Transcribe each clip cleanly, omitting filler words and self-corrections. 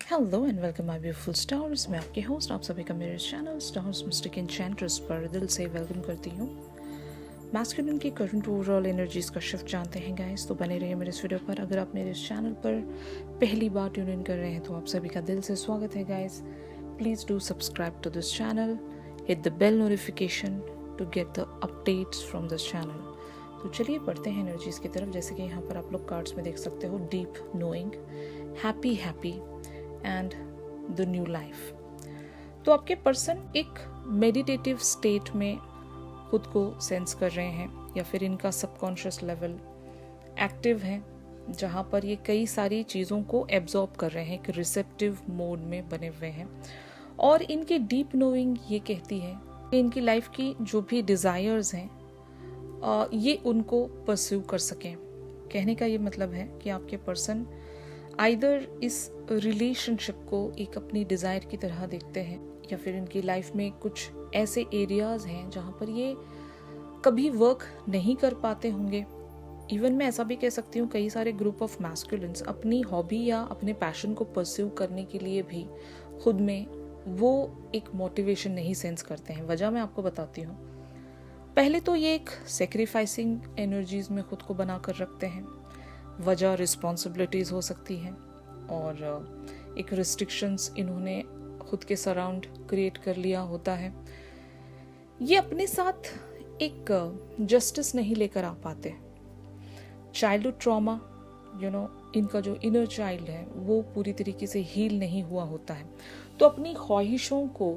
Hello and welcome my beautiful stars. मैं आपके host, आप सभी का मेरे चैनल स्टार्स मिस्टिक एन्चेंट्रेस पर दिल से वेलकम करती हूँ। मैस्कुलिन की करंट ओवरऑल एनर्जीज का शिफ्ट जानते हैं गाइस, तो बने रहिए मेरे इस वीडियो पर। अगर आप मेरे इस चैनल पर पहली बार ट्यून इन कर रहे हैं तो आप सभी का दिल से स्वागत है guys. Please do subscribe to this channel, hit the bell notification to get the updates from this channel. तो चलिए पढ़ते हैं एनर्जीज की तरफ। जैसे कि यहाँ पर आप लोग कार्ड्स में देख सकते हो, deep knowing, happy and the new life. तो आपके पर्सन एक मेडिटेटिव स्टेट में खुद को सेंस कर रहे हैं, या फिर इनका सबकॉन्शियस लेवल एक्टिव है, जहाँ पर ये कई सारी चीज़ों को एब्जॉर्ब कर रहे हैं, एक रिसेप्टिव मोड में बने हुए हैं। और इनकी डीप नोइंग ये कहती है कि इनकी लाइफ की जो भी डिज़ायर्स हैं ये उनको परस्यू कर सकें। कहने का ये मतलब है कि आपके पर्सन आइदर इस रिलेशनशिप को एक अपनी डिज़ायर की तरह देखते हैं, या फिर इनकी लाइफ में कुछ ऐसे एरियाज हैं जहाँ पर ये कभी वर्क नहीं कर पाते होंगे। इवन मैं ऐसा भी कह सकती हूँ, कई सारे ग्रुप ऑफ मैस्कुलिन्स अपनी हॉबी या अपने पैशन को परस्यू करने के लिए भी खुद में वो एक मोटिवेशन नहीं सेंस करते हैं। वजह मैं आपको बताती हूँ। पहले तो ये एक सेक्रीफाइसिंग एनर्जीज में खुद को बना कर रखते हैं। वजह रिस्पॉन्सिबिलिटीज़ हो सकती हैं, और एक रिस्ट्रिक्शंस इन्होंने खुद के सराउंड क्रिएट कर लिया होता है। ये अपने साथ एक जस्टिस नहीं लेकर आ पाते। चाइल्डहुड ट्रॉमा, इनका जो इनर चाइल्ड है वो पूरी तरीके से हील नहीं हुआ होता है। तो अपनी ख्वाहिशों को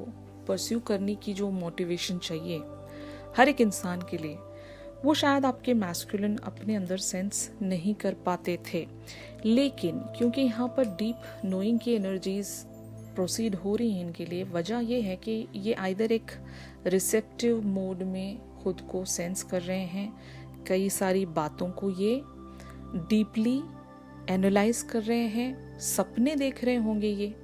परस्यू करने की जो मोटिवेशन चाहिए हर एक इंसान के लिए, वो शायद आपके मैस्कुलिन अपने अंदर सेंस नहीं कर पाते थे। लेकिन क्योंकि यहाँ पर डीप नोइंग की एनर्जीज प्रोसीड हो रही हैं इनके लिए, वजह ये है कि ये आइदर एक रिसेप्टिव मोड में खुद को सेंस कर रहे हैं, कई सारी बातों को ये डीपली एनालाइज कर रहे हैं, सपने देख रहे होंगे ये,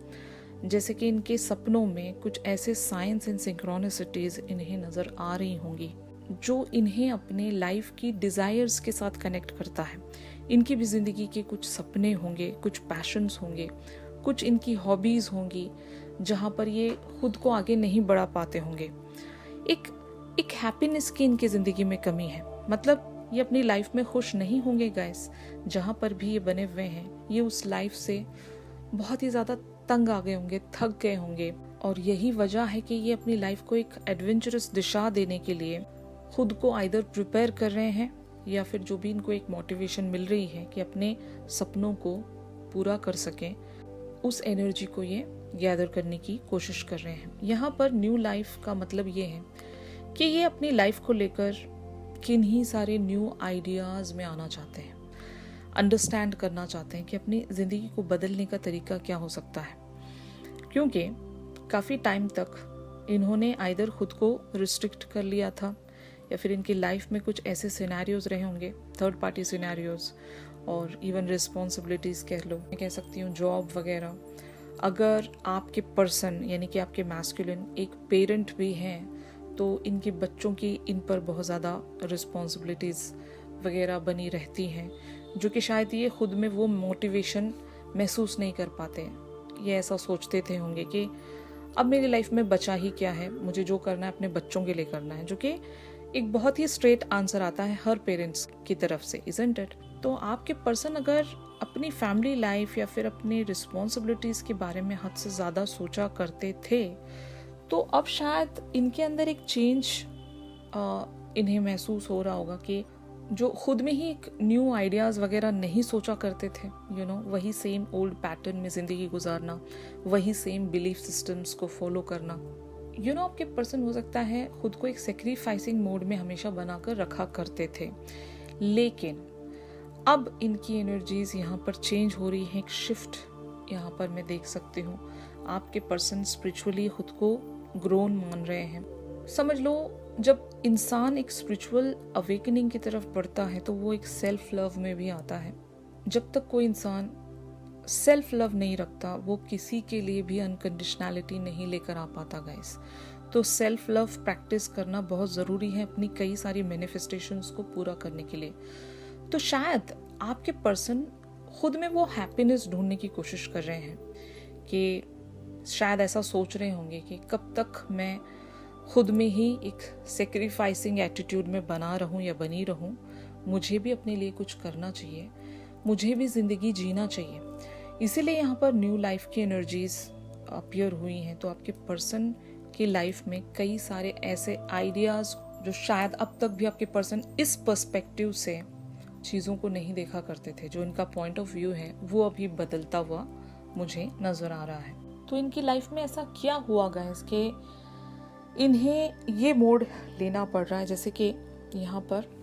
जैसे कि इनके सपनों में कुछ ऐसे साइंस एंड सिंक्रोनिसिटीज इन्हें नज़र आ रही होंगी जो इन्हें अपने लाइफ की डिज़ायर्स के साथ कनेक्ट करता है। इनकी भी ज़िंदगी के कुछ सपने होंगे, कुछ पैशंस होंगे, कुछ इनकी हॉबीज़ होंगी जहाँ पर ये खुद को आगे नहीं बढ़ा पाते होंगे। एक हैप्पीनेस की इनकी ज़िंदगी में कमी है। मतलब ये अपनी लाइफ में खुश नहीं होंगे गाइस। जहाँ पर भी ये बने हुए हैं, ये उस लाइफ से बहुत ही ज़्यादा तंग आ गए होंगे, थक गए होंगे। और यही वजह है कि ये अपनी लाइफ को एक एडवेंचरस दिशा देने के लिए खुद को आइदर प्रिपेयर कर रहे हैं, या फिर जो भी इनको एक मोटिवेशन मिल रही है कि अपने सपनों को पूरा कर सकें, उस एनर्जी को ये गैदर करने की कोशिश कर रहे हैं। यहाँ पर न्यू लाइफ का मतलब ये है कि ये अपनी लाइफ को लेकर किन्हीं सारे न्यू आइडियाज़ में आना चाहते हैं, अंडरस्टैंड करना चाहते हैं कि अपनी ज़िंदगी को बदलने का तरीका क्या हो सकता है। क्योंकि काफ़ी टाइम तक इन्होंने आइदर खुद को रिस्ट्रिक्ट कर लिया था, या फिर इनकी लाइफ में कुछ ऐसे सिनेरियोज रहे होंगे, थर्ड पार्टी सिनेरियोज, और इवन रिस्पॉन्सिबिलिटीज़ कह लो, मैं कह सकती हूँ जॉब वगैरह। अगर आपके पर्सन यानी कि आपके मैस्कुलिन एक पेरेंट भी हैं, तो इनके बच्चों की इन पर बहुत ज़्यादा रिस्पॉन्सिबिलिटीज़ वगैरह बनी रहती हैं, जो कि शायद ये खुद में वो मोटिवेशन महसूस नहीं कर पाते। ये ऐसा सोचते थे होंगे कि अब मेरी लाइफ में बचा ही क्या है, मुझे जो करना है अपने बच्चों के लिए करना है, जो कि एक बहुत ही स्ट्रेट आंसर आता है हर पेरेंट्स की तरफ से, इज़न्ट इट? तो आपके पर्सन अगर अपनी फैमिली लाइफ या फिर अपनी रिस्पॉन्सिबिलिटीज़ के बारे में हद से ज़्यादा सोचा करते थे, तो अब शायद इनके अंदर एक चेंज इन्हें महसूस हो रहा होगा कि जो खुद में ही एक न्यू आइडियाज़ वगैरह नहीं सोचा करते थे, वही सेम ओल्ड पैटर्न में ज़िंदगी गुजारना, वही सेम बिलीफ सिस्टम्स को फॉलो करना। आपके पर्सन हो सकता है खुद को एक सेक्रीफाइसिंग मोड में हमेशा बनाकर रखा करते थे, लेकिन अब इनकी एनर्जीज यहाँ पर चेंज हो रही है। एक शिफ्ट यहाँ पर मैं देख सकती हूँ। आपके पर्सन स्पिरिचुअली खुद को ग्रोन मान रहे हैं। समझ लो, जब इंसान एक स्पिरिचुअल अवेकनिंग की तरफ बढ़ता है तो वो एक सेल्फ लव में भी आता है। जब तक कोई इंसान सेल्फ लव नहीं रखता, वो किसी के लिए भी अनकंडीशनैलिटी नहीं लेकर आ पाता गाइस। तो सेल्फ लव प्रैक्टिस करना बहुत ज़रूरी है अपनी कई सारी मैनिफेस्टेशंस को पूरा करने के लिए। तो शायद आपके पर्सन खुद में वो हैप्पीनेस ढूंढने की कोशिश कर रहे हैं कि शायद ऐसा सोच रहे होंगे कि कब तक मैं खुद में ही एक सेक्रीफाइसिंग एटीट्यूड में बना रहूं या बनी रहूं, मुझे भी अपने लिए कुछ करना चाहिए, मुझे भी ज़िंदगी जीना चाहिए। इसीलिए यहाँ पर न्यू लाइफ की एनर्जीज अपीयर हुई हैं। तो आपके पर्सन की लाइफ में कई सारे ऐसे आइडियाज़ जो शायद अब तक भी आपके पर्सन इस पर्सपेक्टिव से चीज़ों को नहीं देखा करते थे, जो इनका पॉइंट ऑफ व्यू है वो अभी बदलता हुआ मुझे नज़र आ रहा है। तो इनकी लाइफ में ऐसा क्या हुआ गाइस कि इन्हें ये मोड लेना पड़ रहा है। जैसे कि यहाँ पर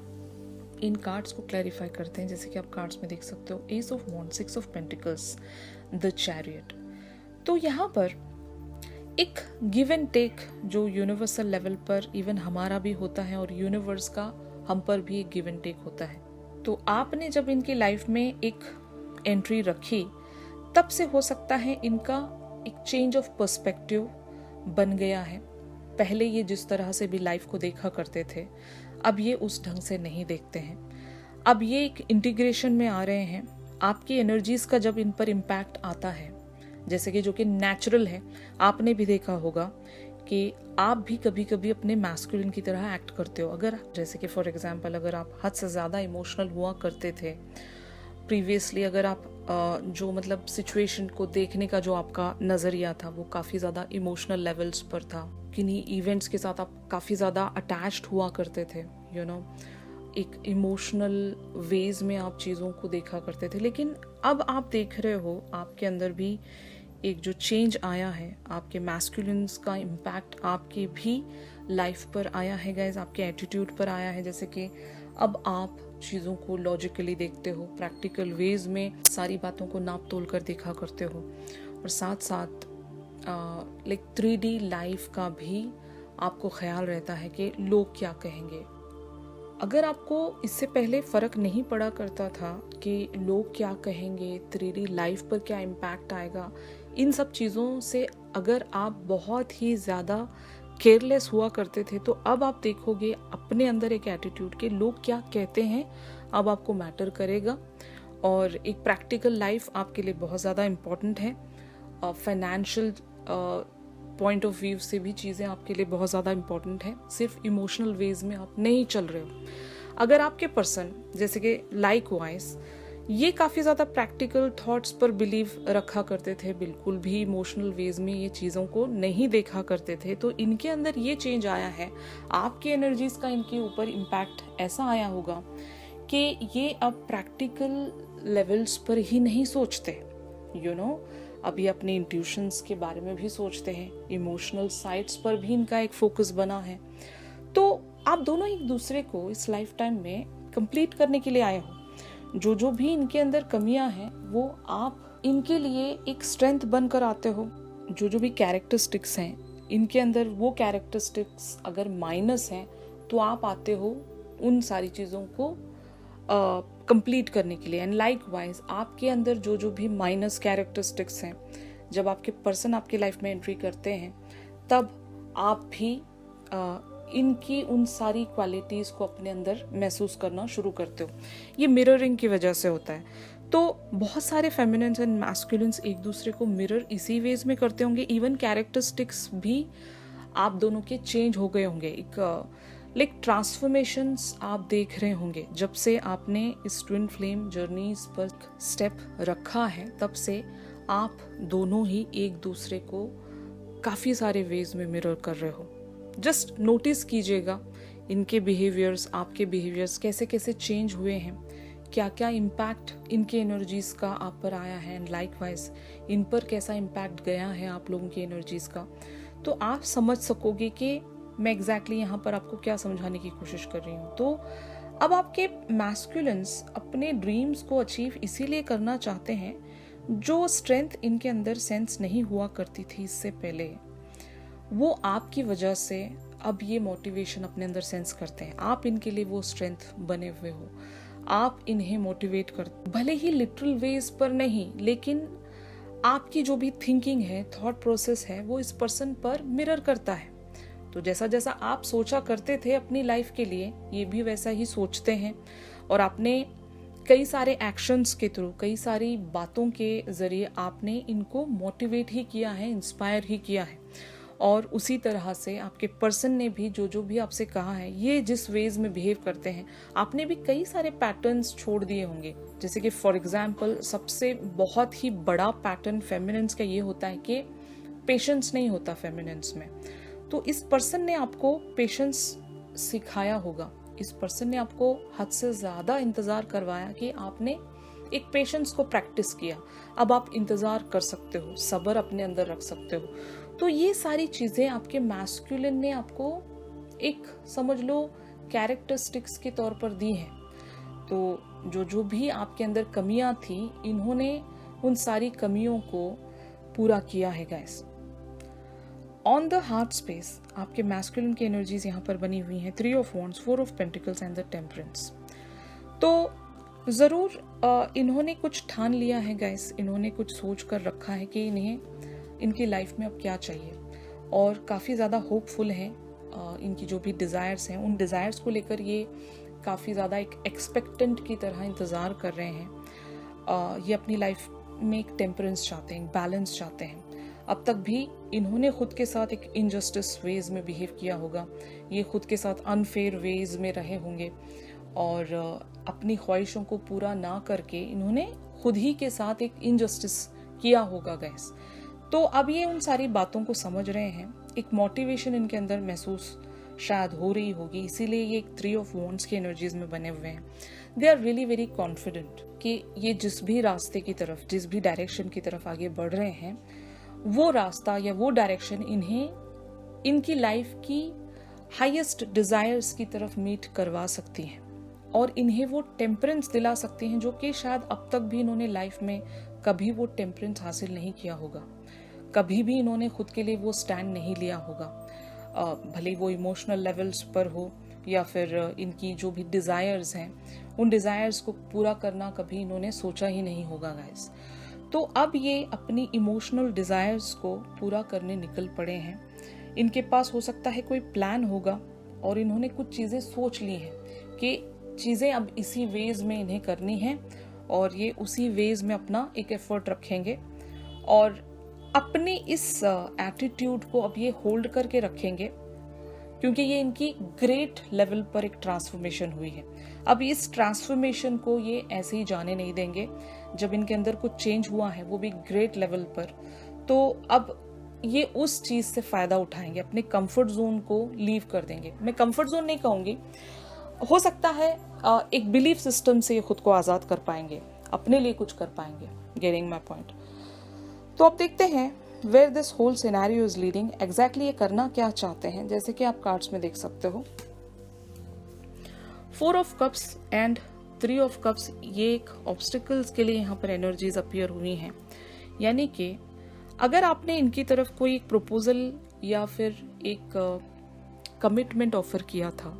इन कार्ड्स को क्लैरिफाई करते हैं। जैसे कि आप कार्ड्स में देख सकते हो, ace of wand, six of pentacles, the chariot. तो यहाँ पर एक गिव एंड टेक जो यूनिवर्सल लेवल पर इवन हमारा भी होता है और यूनिवर्स का हम पर भी एक गिव एंड टेक होता है। तो आपने जब इनकी लाइफ में एक एंट्री रखी, तब से हो सकता है इनका एक चेंज ऑफ पर्सपेक्टिव बन गया है। पहले ये जिस तरह से भी लाइफ को देखा करते थे, अब ये उस ढंग से नहीं देखते हैं। अब ये एक इंटीग्रेशन में आ रहे हैं। आपकी एनर्जीज का जब इन पर इम्पैक्ट आता है, जैसे कि जो कि नेचुरल है, आपने भी देखा होगा कि आप भी कभी कभी अपने मैस्कुलिन की तरह एक्ट करते हो। अगर जैसे कि फॉर एग्जांपल अगर आप हद से ज़्यादा इमोशनल हुआ करते थे प्रीवियसली, अगर आप जो मतलब सिचुएशन को देखने का जो आपका नज़रिया था वो काफ़ी ज़्यादा इमोशनल लेवल्स पर था, किन्हीं इवेंट्स के साथ आप काफ़ी ज़्यादा अटैच्ड हुआ करते थे, एक इमोशनल वेज में आप चीज़ों को देखा करते थे। लेकिन अब आप देख रहे हो आपके अंदर भी एक जो चेंज आया है, आपके मैस्कुलिन्स का इम्पैक्ट आपके भी लाइफ पर आया है गाइज, आपके एटीट्यूड पर आया है। जैसे कि अब आप चीज़ों को लॉजिकली देखते हो, प्रैक्टिकल वेज में सारी बातों को नाप तोल कर देखा करते हो, और साथ साथ लाइक 3D लाइफ का भी आपको ख्याल रहता है कि लोग क्या कहेंगे। अगर आपको इससे पहले फ़र्क नहीं पड़ा करता था कि लोग क्या कहेंगे, 3D लाइफ पर क्या इम्पैक्ट आएगा, इन सब चीज़ों से अगर आप बहुत ही ज़्यादा केयरलेस हुआ करते थे, तो अब आप देखोगे अपने अंदर एक एटीट्यूड के लोग क्या कहते हैं अब आपको मैटर करेगा। और एक प्रैक्टिकल लाइफ आपके लिए बहुत ज़्यादा इम्पॉर्टेंट है। फाइनेंशियल पॉइंट ऑफ व्यू से भी चीज़ें आपके लिए बहुत ज़्यादा इम्पॉर्टेंट है। सिर्फ इमोशनल वेज में आप नहीं चल रहे हो। अगर आपके पर्सन जैसे कि लाइक वाइज ये काफ़ी ज़्यादा प्रैक्टिकल थॉट्स पर बिलीव रखा करते थे, बिल्कुल भी इमोशनल वेज में ये चीज़ों को नहीं देखा करते थे, तो इनके अंदर ये चेंज आया है। आपकी एनर्जीज का इनके ऊपर इम्पैक्ट ऐसा आया होगा कि ये अब प्रैक्टिकल लेवल्स पर ही नहीं सोचते, अब ये अपने इंट्यूशंस के बारे में भी सोचते हैं, इमोशनल साइड्स पर भी इनका एक फोकस बना है। तो आप दोनों एक दूसरे को इस लाइफ टाइम में कंप्लीट करने के लिए आए हो। जो भी इनके अंदर कमियां हैं वो आप इनके लिए एक स्ट्रेंथ बनकर आते हो। जो भी कैरेक्टरिस्टिक्स हैं इनके अंदर, वो कैरेक्टरिस्टिक्स अगर माइनस हैं तो आप आते हो उन सारी चीज़ों को कंप्लीट करने के लिए। एंड लाइकवाइज आपके अंदर जो भी माइनस कैरेक्टरिस्टिक्स हैं, जब आपके पर्सन आपकी लाइफ में एंट्री करते हैं, तब आप भी इनकी उन सारी क्वालिटीज़ को अपने अंदर महसूस करना शुरू करते हो। ये मिररिंग की वजह से होता है। तो बहुत सारे फेमिनिन्स एंड मैस्कुलिन्स एक दूसरे को मिरर इसी वेज में करते होंगे। इवन कैरेक्टरिस्टिक्स भी आप दोनों के चेंज हो गए होंगे। एक ट्रांसफॉर्मेशंस आप देख रहे होंगे जब से आपने इस ट्विन फ्लेम जर्नीज पर स्टेप रखा है, तब से आप दोनों ही एक दूसरे को काफ़ी सारे वेज में मिरर कर रहे हो। जस्ट नोटिस कीजिएगा इनके बिहेवियर्स, आपके बिहेवियर्स कैसे कैसे चेंज हुए हैं, क्या क्या इम्पैक्ट इनके एनर्जीज़ का आप पर आया है, एंड लाइकवाइज इन पर कैसा इम्पैक्ट गया है आप लोगों की एनर्जीज़ का। तो आप समझ सकोगे कि मैं एग्जैक्टली यहाँ पर आपको क्या समझाने की कोशिश कर रही हूँ। तो अब आपके मैस्कुलिन्स अपने ड्रीम्स को अचीव इसीलिए करना चाहते हैं, जो स्ट्रेंथ इनके अंदर सेंस नहीं हुआ करती थी इससे पहले, वो आपकी वजह से अब ये मोटिवेशन अपने अंदर सेंस करते हैं। आप इनके लिए वो स्ट्रेंथ बने हुए हो, आप इन्हें मोटिवेट करते, भले ही लिटरल वेज पर नहीं, लेकिन आपकी जो भी थिंकिंग है, थॉट प्रोसेस है, वो इस पर्सन पर मिरर करता है। तो जैसा जैसा आप सोचा करते थे अपनी लाइफ के लिए, ये भी वैसा ही सोचते हैं। और आपने कई सारे एक्शंस के थ्रू, कई सारी बातों के ज़रिए आपने इनको मोटिवेट ही किया है, इंस्पायर ही किया है। और उसी तरह से आपके पर्सन ने भी जो जो भी आपसे कहा है, ये जिस वेज में बिहेव करते हैं, आपने भी कई सारे पैटर्न्स छोड़ दिए होंगे। जैसे कि फॉर एग्जाम्पल सबसे बहुत ही बड़ा पैटर्न फेमिनिन्स का ये होता है कि पेशेंस नहीं होता फेमिनिन्स में। तो इस पर्सन ने आपको पेशेंस सिखाया होगा, इस पर्सन ने आपको हद से ज़्यादा इंतज़ार करवाया कि आपने एक पेशेंस को प्रैक्टिस किया। अब आप इंतज़ार कर सकते हो, सब्र अपने अंदर रख सकते हो। तो ये सारी चीज़ें आपके मैस्कुलिन ने आपको एक समझ लो कैरेक्टरिस्टिक्स के तौर पर दी हैं। तो जो जो भी आपके अंदर कमियां थी, इन्होंने उन सारी कमियों को पूरा किया है guys. On the heart space आपके मैस्कुलिन की एनर्जीज यहाँ पर बनी हुई हैं, 3 of wands, 4 of pentacles and the temperance. तो ज़रूर इन्होंने कुछ ठान लिया है गाइस, इन्होंने कुछ सोच कर रखा है कि इन्हें इनकी लाइफ में अब क्या चाहिए, और काफ़ी ज़्यादा होपफुल हैं। इनकी जो भी डिज़ायर्स हैं, उन डिज़ायर्स को लेकर ये काफ़ी ज़्यादा एक एक्सपेक्टेंट की तरह इंतज़ार कर रहे हैं। ये अपनी लाइफ में एक टेम्परेंस चाहते हैं, एक बैलेंस चाहते हैं। अब तक भी इन्होंने खुद के साथ एक इनजस्टिस वेज में बिहेव किया होगा, ये खुद के साथ अनफेयर वेज में रहे होंगे, और अपनी ख्वाहिशों को पूरा ना करके इन्होंने खुद ही के साथ एक इनजस्टिस किया होगा गाइस। तो अब ये उन सारी बातों को समझ रहे हैं, एक मोटिवेशन इनके अंदर महसूस शायद हो रही होगी, इसीलिए ये एक 3 ऑफ वॉन्ड्स की एनर्जीज में बने हुए हैं। They are really very confident कि ये जिस भी रास्ते की तरफ, जिस भी डायरेक्शन की तरफ आगे बढ़ रहे हैं, वो रास्ता या वो डायरेक्शन इन्हें इनकी लाइफ की हाईएस्ट डिजायर्स की तरफ मीट करवा सकती हैं, और इन्हें वो टेम्परेंस दिला सकती हैं जो कि शायद अब तक भी इन्होंने लाइफ में कभी वो टेम्परेंस हासिल नहीं किया होगा, कभी भी इन्होंने खुद के लिए वो स्टैंड नहीं लिया होगा। भले वो इमोशनल लेवल्स पर हो या फिर इनकी जो भी डिज़ायर्स हैं, उन डिज़ायर्स को पूरा करना कभी इन्होंने सोचा ही नहीं होगा गाइस। तो अब ये अपनी इमोशनल डिज़ायर्स को पूरा करने निकल पड़े हैं। इनके पास हो सकता है कोई प्लान होगा, और इन्होंने कुछ चीज़ें सोच ली हैं कि चीज़ें अब इसी वेज में इन्हें करनी है, और ये उसी वेज में अपना एक एफर्ट रखेंगे, और अपने इस एटीट्यूड को अब ये होल्ड करके रखेंगे, क्योंकि ये इनकी ग्रेट लेवल पर एक ट्रांसफॉर्मेशन हुई है। अब इस ट्रांसफॉर्मेशन को ये ऐसे ही जाने नहीं देंगे। जब इनके अंदर कुछ चेंज हुआ है, वो भी ग्रेट लेवल पर, तो अब ये उस चीज़ से फ़ायदा उठाएंगे, अपने कंफर्ट जोन को लीव कर देंगे। मैं कंफर्ट जोन नहीं कहूँगी, हो सकता है एक बिलीफ सिस्टम से खुद को आज़ाद कर पाएंगे, अपने लिए कुछ कर पाएंगे। Getting my point. तो अब देखते हैं where this whole scenario is leading, exactly ये करना क्या चाहते हैं। जैसे कि आप कार्ड्स में देख सकते हो, 4 of cups and 3 of cups, ये एक ऑब्स्टिकल्स के लिए यहाँ पर एनर्जीज अपीयर हुई हैं। यानी कि अगर आपने इनकी तरफ कोई एक प्रपोजल या फिर एक कमिटमेंट ऑफर किया था,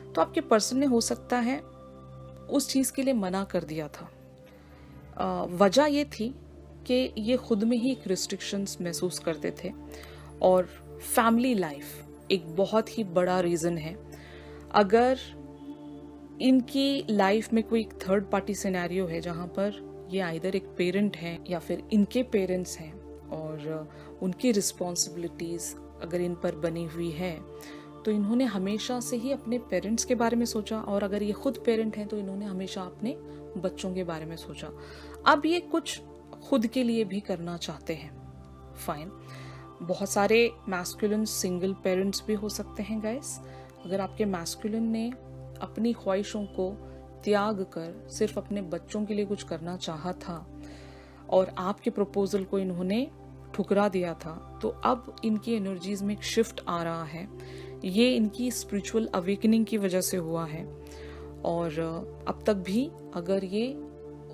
तो आपके पर्सन ने हो सकता है उस चीज़ के लिए मना कर दिया था। वजह ये थी कि ये खुद में ही एक रिस्ट्रिक्शंस महसूस करते थे, और फैमिली लाइफ एक बहुत ही बड़ा रीज़न है। अगर इनकी लाइफ में कोई एक थर्ड पार्टी सिनेरियो है जहाँ पर ये आइदर एक पेरेंट है या फिर इनके पेरेंट्स हैं, और उनकी रिस्पॉन्सिबिलिटीज़ अगर इन पर बनी हुई है, तो इन्होंने हमेशा से ही अपने पेरेंट्स के बारे में सोचा, और अगर ये खुद पेरेंट हैं तो इन्होंने हमेशा अपने बच्चों के बारे में सोचा। अब ये कुछ खुद के लिए भी करना चाहते हैं, फाइन। बहुत सारे मैस्कुलिन सिंगल पेरेंट्स भी हो सकते हैं गाइस। अगर आपके मैस्कुलिन ने अपनी ख्वाहिशों को त्याग कर सिर्फ अपने बच्चों के लिए कुछ करना चाहा था, और आपके प्रपोजल को इन्होंने ठुकरा दिया था, तो अब इनकी एनर्जीज में एक शिफ्ट आ रहा है। ये इनकी स्पिरिचुअल अवेकनिंग की वजह से हुआ है, और अब तक भी अगर ये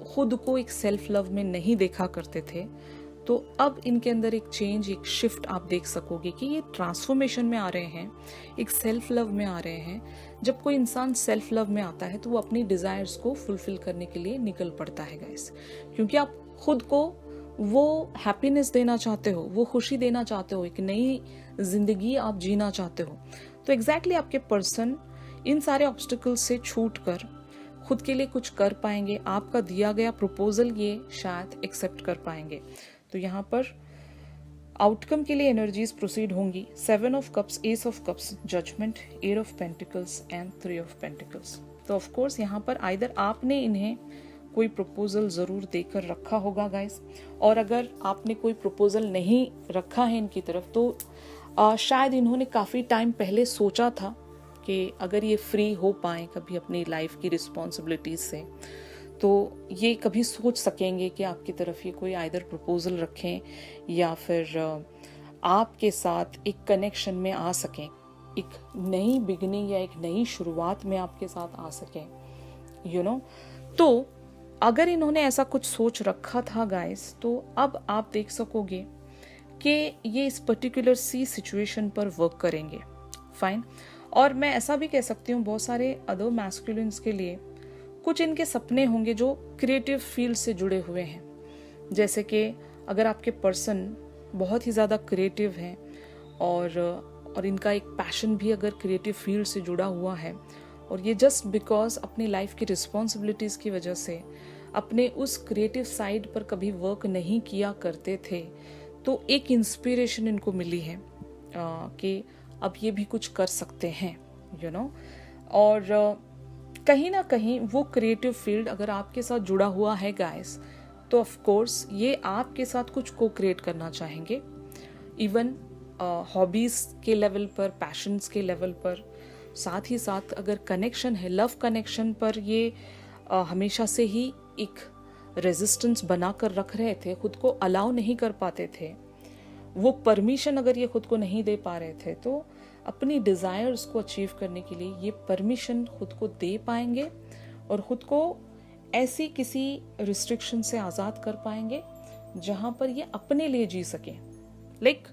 खुद को एक सेल्फ लव में नहीं देखा करते थे, तो अब इनके अंदर एक चेंज, एक शिफ्ट आप देख सकोगे कि ये ट्रांसफॉर्मेशन में आ रहे हैं, एक सेल्फ लव में आ रहे हैं। जब कोई इंसान सेल्फ लव में आता है तो वो अपनी डिजायर्स को फुलफिल करने के लिए निकल पड़ता है गाइस, क्योंकि आप खुद को वो हैप्पीनेस देना चाहते हो, वो खुशी देना चाहते हो, एक नई जिंदगी आप जीना चाहते हो। तो एग्जैक्टली आपके पर्सन इन सारे ऑब्स्टिकल्स से छूट कर खुद के लिए कुछ कर पाएंगे, आपका दिया गया प्रपोजल ये शायद एक्सेप्ट कर पाएंगे। तो यहाँ पर आउटकम के लिए एनर्जीज प्रोसीड होंगी। 7 of cups, ace of cups, judgement, 8 of pentacles and 3 of pentacles. तो ऑफ कोर्स यहाँ पर आइदर आपने इन्हें कोई प्रपोजल ज़रूर देकर रखा होगा गाइस, और अगर आपने कोई प्रपोजल नहीं रखा है इनकी तरफ तो शायद इन्होंने काफ़ी टाइम पहले सोचा था कि अगर ये फ्री हो पाए कभी अपनी लाइफ की रिस्पॉन्सिबिलिटीज से, तो ये कभी सोच सकेंगे कि आपकी तरफ ये कोई आइदर प्रपोजल रखें या फिर आपके साथ एक कनेक्शन में आ सकें, एक नई बिगनिंग या एक नई शुरुआत में आपके साथ आ सकें, यू नो। तो अगर इन्होंने ऐसा कुछ सोच रखा था गाइस, तो अब आप देख सकोगे कि ये इस पर्टिकुलर सी सिचुएशन पर वर्क करेंगे, फाइन। और मैं ऐसा भी कह सकती हूँ बहुत सारे अदर मैस्कुलिन्स के लिए कुछ इनके सपने होंगे जो क्रिएटिव फील्ड से जुड़े हुए हैं। जैसे कि अगर आपके पर्सन बहुत ही ज़्यादा क्रिएटिव हैं और इनका एक पैशन भी अगर क्रिएटिव फील्ड से जुड़ा हुआ है, और ये जस्ट बिकॉज अपनी लाइफ की रिस्पॉन्सिबिलिटीज़ की वजह से अपने उस क्रिएटिव साइड पर कभी वर्क नहीं किया करते थे, तो एक इंस्पिरेशन इनको मिली है कि अब ये भी कुछ कर सकते हैं, यू नो। और कहीं ना कहीं वो क्रिएटिव फील्ड अगर आपके साथ जुड़ा हुआ है गाइस, तो ऑफ कोर्स ये आपके साथ कुछ को क्रिएट करना चाहेंगे, इवन हॉबीज़ के लेवल पर, पैशंस के लेवल पर। साथ ही साथ अगर कनेक्शन है, लव कनेक्शन पर, ये हमेशा से ही एक रेजिस्टेंस बना कर रख रहे थे, खुद को अलाउ नहीं कर पाते थे, वो परमिशन अगर ये खुद को नहीं दे पा रहे थे, तो अपनी डिज़ायर्स को अचीव करने के लिए ये परमिशन खुद को दे पाएंगे और खुद को ऐसी किसी रिस्ट्रिक्शन से आज़ाद कर पाएंगे जहाँ पर ये अपने लिए जी सकें। लाइक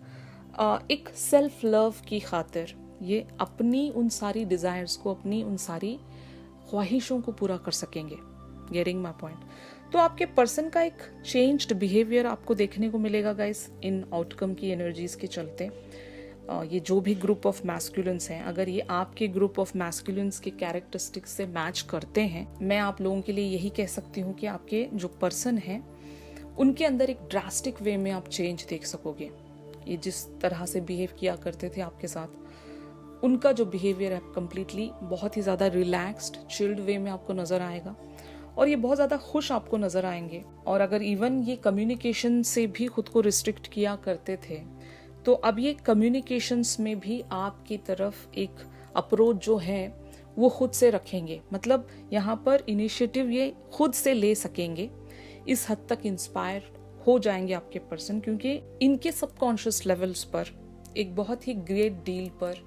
एक सेल्फ लव की खातिर ये अपनी उन सारी डिज़ायर्स को, अपनी उन सारी ख्वाहिशों को पूरा कर सकेंगे। Getting my point. तो आपके पर्सन का एक चेंज्ड बिहेवियर आपको देखने को मिलेगा गाइस इन आउटकम की एनर्जीज के चलते। ये जो भी ग्रुप ऑफ मैस्कुलिन्स हैं, अगर ये आपके ग्रुप ऑफ मैस्कुलिन्स के कैरेक्टरिस्टिक्स से मैच करते हैं, मैं आप लोगों के लिए यही कह सकती हूँ कि आपके जो पर्सन हैं उनके अंदर एक ड्रास्टिक वे में आप चेंज देख सकोगे। ये जिस तरह से बिहेव किया करते थे आपके साथ, उनका जो बिहेवियर है कम्प्लीटली बहुत ही ज़्यादा रिलैक्स्ड, चिल्ड वे में आपको नज़र आएगा और ये बहुत ज़्यादा खुश आपको नज़र आएंगे। और अगर इवन ये कम्युनिकेशन से भी खुद को रिस्ट्रिक्ट किया करते थे, तो अब ये कम्युनिकेशंस में भी आपकी तरफ एक अप्रोच जो है वो खुद से रखेंगे। मतलब यहाँ पर इनिशिएटिव ये खुद से ले सकेंगे, इस हद तक इंस्पायर हो जाएंगे आपके पर्सन, क्योंकि इनके सबकॉन्शियस लेवल्स पर एक बहुत ही ग्रेट डील पर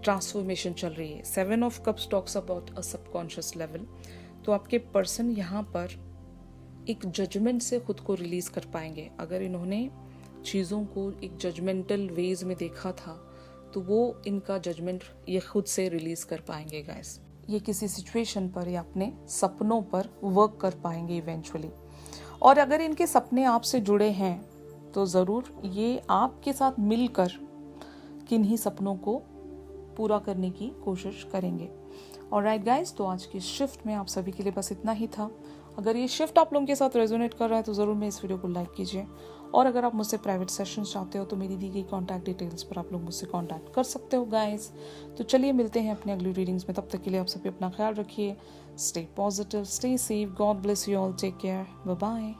ट्रांसफॉर्मेशन चल रही है। 7 of cups talks about a subconscious level. तो आपके पर्सन यहाँ पर एक जजमेंट से खुद को रिलीज कर पाएंगे। अगर इन्होंने चीज़ों को एक जजमेंटल वेज में देखा था, तो वो इनका जजमेंट ये खुद से रिलीज कर पाएंगे गाइस। ये किसी सिचुएशन पर या अपने सपनों पर वर्क कर पाएंगे इवेंचुअली। और अगर इनके सपने आपसे जुड़े हैं, तो ज़रूर ये आपके साथ मिलकर किन्हीं सपनों को पूरा करने की कोशिश करेंगे। ऑलराइट गाइस, तो आज की शिफ्ट में आप सभी के लिए बस इतना ही था। अगर ये शिफ्ट आप लोगों के साथ रेजोनेट कर रहा है तो ज़रूर मैं इस वीडियो को लाइक कीजिए। और अगर आप मुझसे प्राइवेट सेशंस चाहते हो तो मेरी दी गई कॉन्टैक्ट डिटेल्स पर आप लोग मुझसे कॉन्टैक्ट कर सकते हो गाइस। तो चलिए मिलते हैं अपनी अगली रीडिंग्स में। तब तक के लिए आप सभी अपना ख्याल रखिए। Stay positive, stay safe, God bless you all, take care, bye bye.